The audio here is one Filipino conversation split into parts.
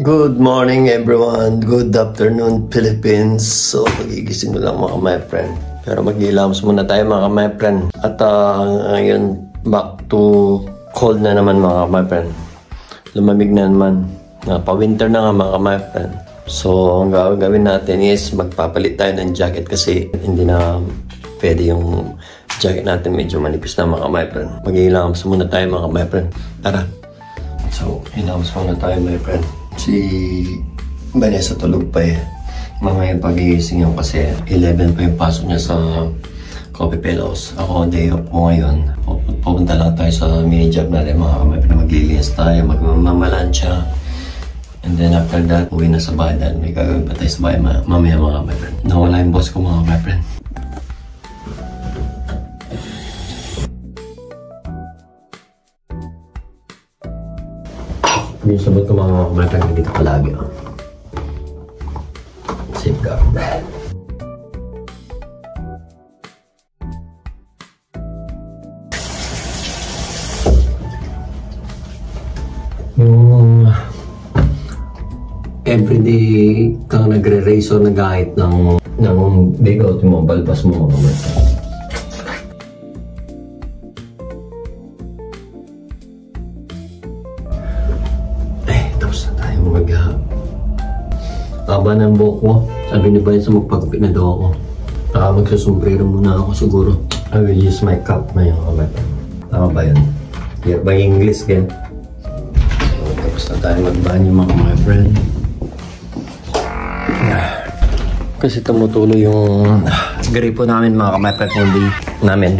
Good morning everyone, good afternoon Philippines. So magigising lang mga my friend. Pero mag-ilams muna tayo mga my friend. At ngayon back to cold na naman mga my friend. Lumamig na naman. Pa-winter na nga mga my friend. So ang gagawin natin is magpapalit tayo ng jacket kasi hindi na pwede yung jacket natin, medyo manipis na mga my friend. Mag-ilams muna tayo mga my friend. Tara. So ilams muna tayo my friend. Si Vanessa tulog pa eh. Mamaya pagigising yun kasi 11 pa yung pasok niya sa Coffee Pillows. Ako day off ko ngayon. Pupunta lang tayo sa mini job natin mga kamay. Maglilinis tayo, magmamalansya. And then after that, uwi na sa bahay dahil may gagawin pa tayo sa bahay mamaya mga kamay friend. Nawala yung boss ko mga kamay friend. Yung sabot ko mga kamarang dito palagi. Safeguard. Yung everyday kang nagre-razor na kahit ng bigot mo, balbas mo mga kamarang. Taba ng buhok ko. Sabi ni Bayan sa magpagupit na daw ako. Magsusombrero muna ako siguro. I will use my cap na yung kamay. Tama ba yun? Here by English again. So, tapos na tayo magbanyo mga my friend. Kasi tumutulo yung gripo namin mga kamay friend. Hindi namin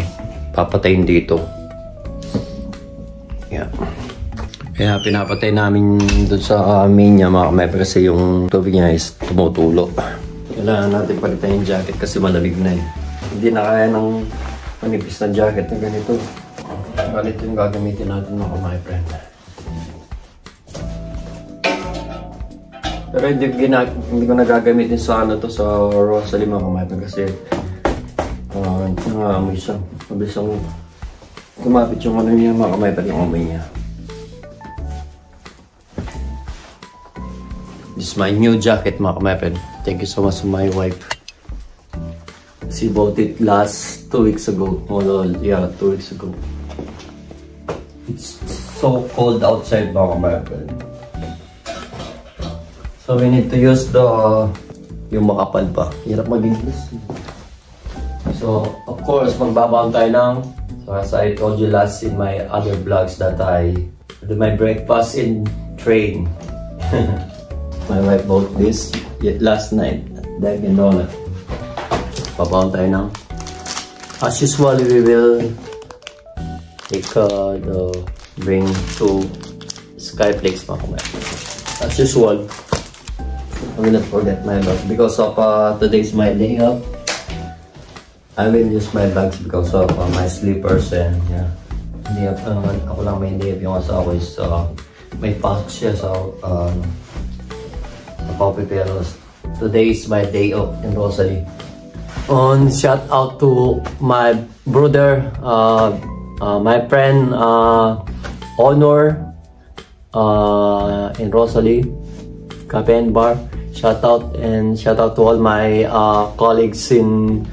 papatayin dito. Yeah. Kaya pinapatay namin doon sa main niya mga kamay kasi yung tubig niya is tumutulo. Kailangan natin palitan yung jacket kasi malamig na eh. Hindi na kaya ng manipis na jacket na ganito. Ganito yung gagamitin natin mga kamay friend. Pero hindi ko na gagamitin sa sa Rosalie mga kamay friend kasi nangangamoy siya. Mabilis ang kumapit yung ano niya mga kamay friend, yung amoy niya. This is my new jacket mga kamay. Thank you so much to my wife. She bought it last 2 weeks ago. Oh, yeah, 2 weeks ago. It's so cold outside mga kamay. So we need to use yung makapal pa. Hirap mag-English. So of course magbabaon tayo ng, so as I told you last in my other vlogs that I do my breakfast in train. My wife bought this last night at Dunkin' Donuts. Papaon tayo ng. As usual, we will take bring 2 Skyflakes mga kamay. As usual, I will not forget my bag because of today's my day off. I will use my bags because of my slippers and yeah. Hindi ako lang may day off, yung asawa ko is may pasok siya sa Coffee Pillows. Today is my day off in Rosalie. Shout out to my brother, my friend Honor in Rosalie Cafe and Bar. Shout out to all my colleagues in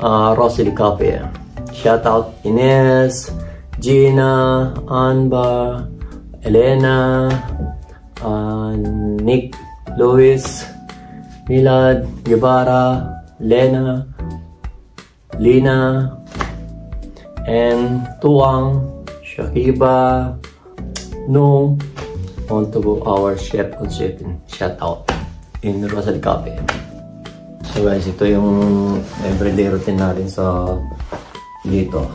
Rosalie Cafe. Shout out Ines, Gina, Anba, Elena, Nick, Luis, Milad, Guevara, Lena, Lina, and Tuang, Shakiba, Nung, on to our chef on shipping. Shout out in Rosalie Cafe. So guys, ito yung everyday routine natin sa dito.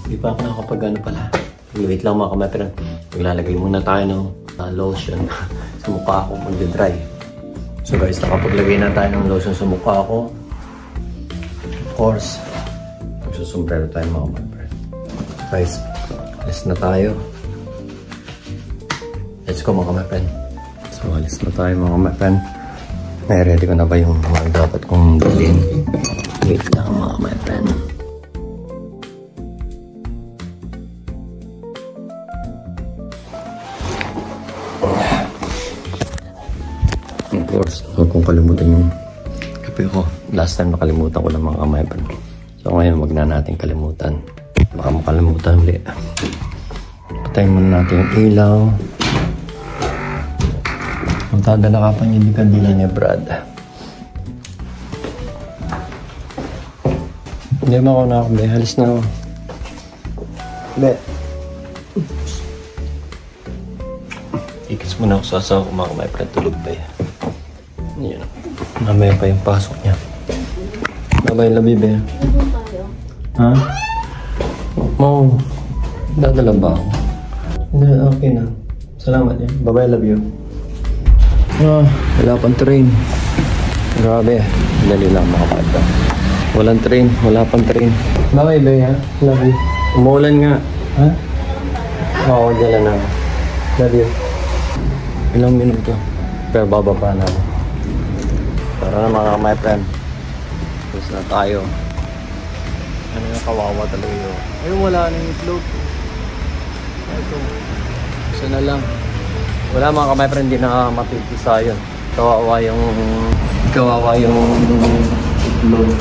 Hindi pa ako nakapag-ano pala. Wait lang mga kamay, pero maglalagay muna tayo ng lotion sa mukha ko, magde-dry. So guys, nakapaglagay na tayo ng lotion sa mukha ko. Of course, magsusombrero tayo mga kamay. Guys, alis na tayo. Let's go mga kamay. So alis na tayo mga kamay. Ready ko na ba yung mga dapat kong dalhin? Wait lang mga kamay. course, huwag kong kalimutan yung kape ko. Last time nakalimutan ko ng mga my friend. So ngayon, wag na natin kalimutan. Baka makalimutan ulit. Patayin muna natin yung ilaw. Magdadala ka pa yung kandila ni Brad. Hindi mo ako nakakabay. Halis na ako. Be. Ikis muna ako sa asawa ko mga my friend. Tulog ba yan? Yun. Mamaya pa yung pasok niya. Babay labi be. Ha? Oo. Dadala ba ako? Hindi, okay na. Salamat yan. Bye-bye, love you. Wala pang train. Grabe. Dali lang mga bata. Walang train. Wala pang train. Bye-bye, be, ha? Love you. Umuulan nga. Ha? Oo, dala na. Love you. Ilang minuto. Pero bababa na ako. Tara na mga my friend. Tapos na tayo. Ano yung kawawa talaga yun. Ayun, wala na yung float. Ito. Isa na lang. Wala mga ka-my friend, hindi na mapipisa yun. Kawawa yung float.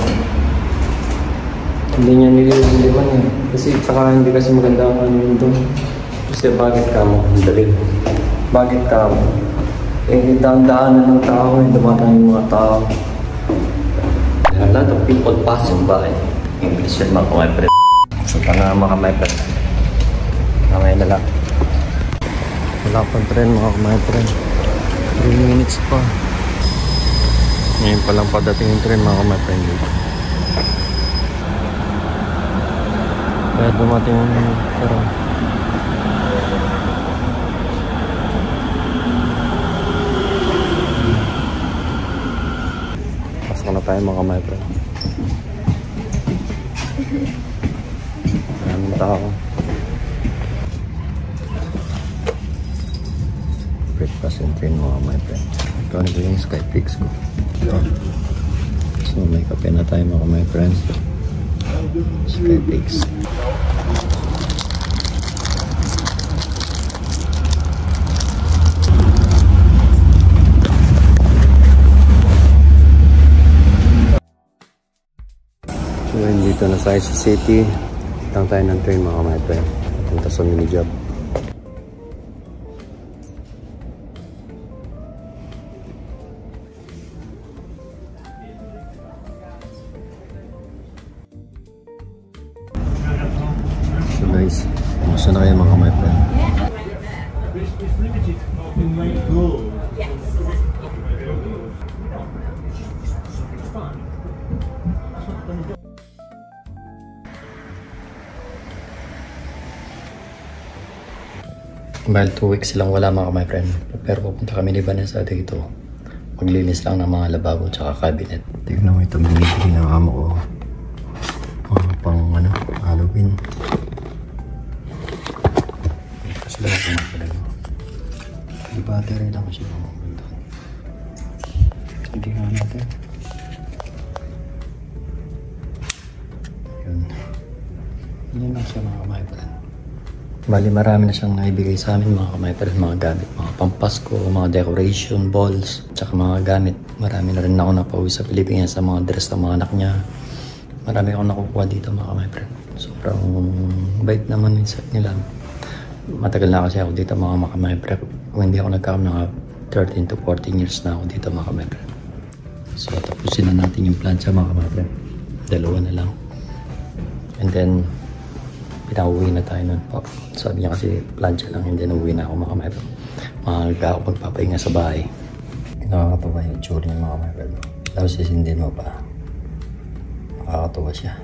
Hindi niya nililiman eh. Kasi saka hindi kasi maganda ang ano yun doon. Kasi bakit ka mo? Dali. Bakit ka mo? Eh, daan-daanan ng tao eh. Dumatang yung mga tao. There are a lot of people passing by. English yun mga ka-my friend. So, tanga mga ka-my friend. Mamaya na lang. Wala pang tren mga ka-my friend. 3 minutes pa. Ngayon pa lang padating yung tren mga ka-my friend. Kaya dumating yung tren. Pasok na tayo mga ka-my friend. Maraming tao. Breakfast and train mga my friend. Ito na yung Skyfix ko. So may kape na tayo mga my friends. Skyfix. So dito na tayo sa city. Tang tayo ng train mga my friend. Punta sa mini job. So guys, kumusta na kayo mga my friend? Well, 2 weeks lang wala mga my friend. Pero pupunta kami ni Vanessa dito. Maglinis lang ng mga lababo at cabinet. Tignan mo ito, binibigay ng amo ko. Pang ano, Halloween. Kasi lang ako magpalago. May battery lang siya. Hindi nga natin. Yun. Yun lang siya mga my friend. Bali marami na siyang naibigay sa amin mga kamay friend, mga gamit, mga pampasko, mga decoration, balls, tsaka mga gamit. Marami na rin ako napauwi sa Pilipinas sa mga dress ng mga anak niya. Marami akong nakukuha dito mga kamay friend. Sobrang bait naman nila. Matagal na kasi ako dito mga kamay friend. Kung hindi ako nagkakam na 13 to 14 years na ako dito mga kamay friend. So tapusin na natin yung plancha mga kamay friend. 2 na lang. And then pinauwi na tayo nun po. Sabi niya kasi plancha lang, hindi na uwi na ako mga kamay friend. Mahalaga ako magpapahinga sa bahay. Nakakatawa yung tsura niya mga kamay friend. Tapos sisindin mo pa. Nakakatawa siya.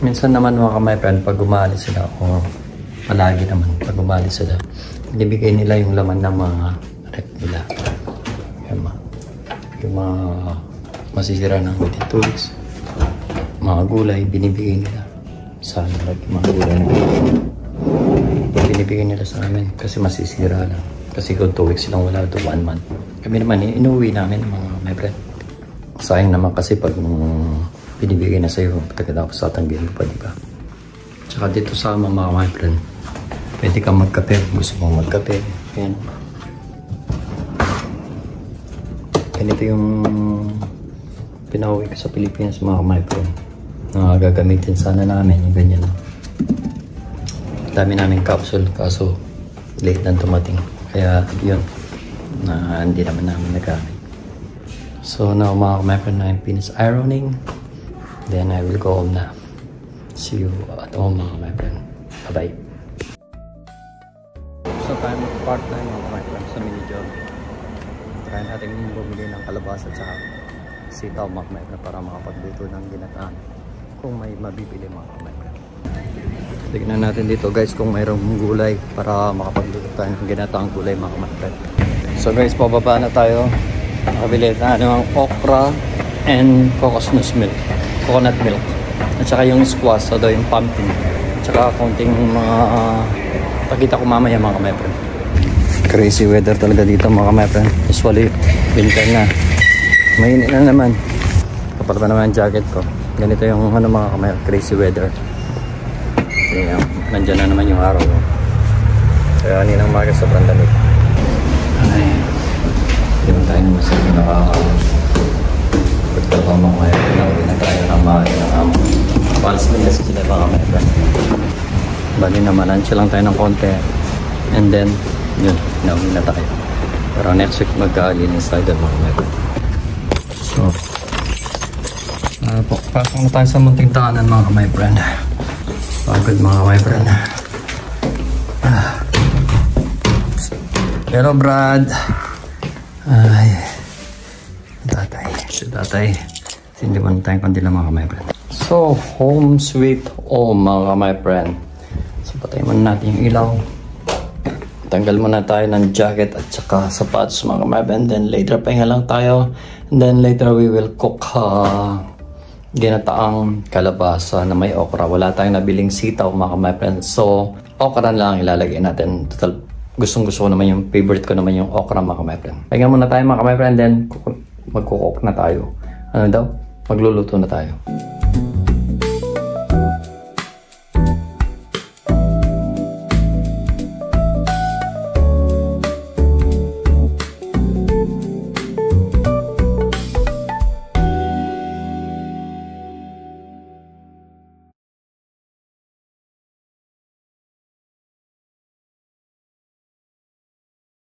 Minsan naman mga kamay friend, pag umalis sila o palagi naman pag umalis sila, binibigay nila yung laman ng mga rep nila. Yung mga masisira ng within 2 weeks. Mga gulay, binibigay nila. Sa mga gulay na binibigay nila sa amin kasi masisira lang. Kasi kung 2 weeks silang wala ito, 1 month. Kami naman, inuwi namin mga my friend. Sayang naman kasi pag binibigay na sa'yo, pagkatapos tatanggin mo pa, di ba? Tsaka dito sa mga my friend, pwede kang magkape. Gusto mong magkape. Ayan. Ganito yung pinauwi ko sa Pilipinas mga my friend. Gagamitin sana namin yung ganyan. Dami namin capsule kaso late nang tumating. Kaya yun, hindi naman namin nagamit. So now mga my friend, I'm finished ironing. Then I will go home na. See you at home mga my friend. Bye-bye. So tayo mag-part time mga my friend sa mini job. Try natin bumili ng kalabasa at saka sitaw mga my friend para makapagluto ng ginataan kung may mabibili mga my friend. Tignan natin dito guys kung mayroong gulay para makapagluto tayo ng ginataang gulay mga my friend. So guys, pababa na tayo. Nakabili na ng okra and coconut milk. At saka yung squash, so yung pumpkin. At saka konting mga pakita ko mamaya mga my friend. Crazy weather talaga dito mga my friend. Usually, winter na. Mainit na naman. Kapal pa naman yung jacket ko. Ganito yung mga crazy weather. Kaya nandyan na naman yung araw. Kaya kaninang umaga sobrang lamig. Ay, hindi naman tayo naman sa pagtrabaho mga my friend. Nauwi na tayo ng mga ng amo. Palas nila sila mga my friend. Bali naman, lunch lang tayo ng konti. And then, yun, nauwi na tayo. Pero next week magkalinis tayo doon mga my friend. So, pasok na tayo sa munting tahanan mga my friend. Pagod mga my friend. Pero Brad, ay, si tatay, hindi mo na tayong kandila mga my friend. So, home sweet home mga my friend. So, patayin muna natin yung ilaw. Tanggal muna tayo ng jacket at saka sapatos mga my friend. Then later pahinga lang tayo. And then later we will cook ginataang kalabasa na may okra. Wala tayong nabiling sitaw mga my friend. So, okra lang ilalagay natin. Total, gustong gusto ko naman yung favorite ko naman yung okra mga my friend. Pahinga muna tayo mga my friend. Then magkukok na tayo. Ano daw? Magluluto na tayo.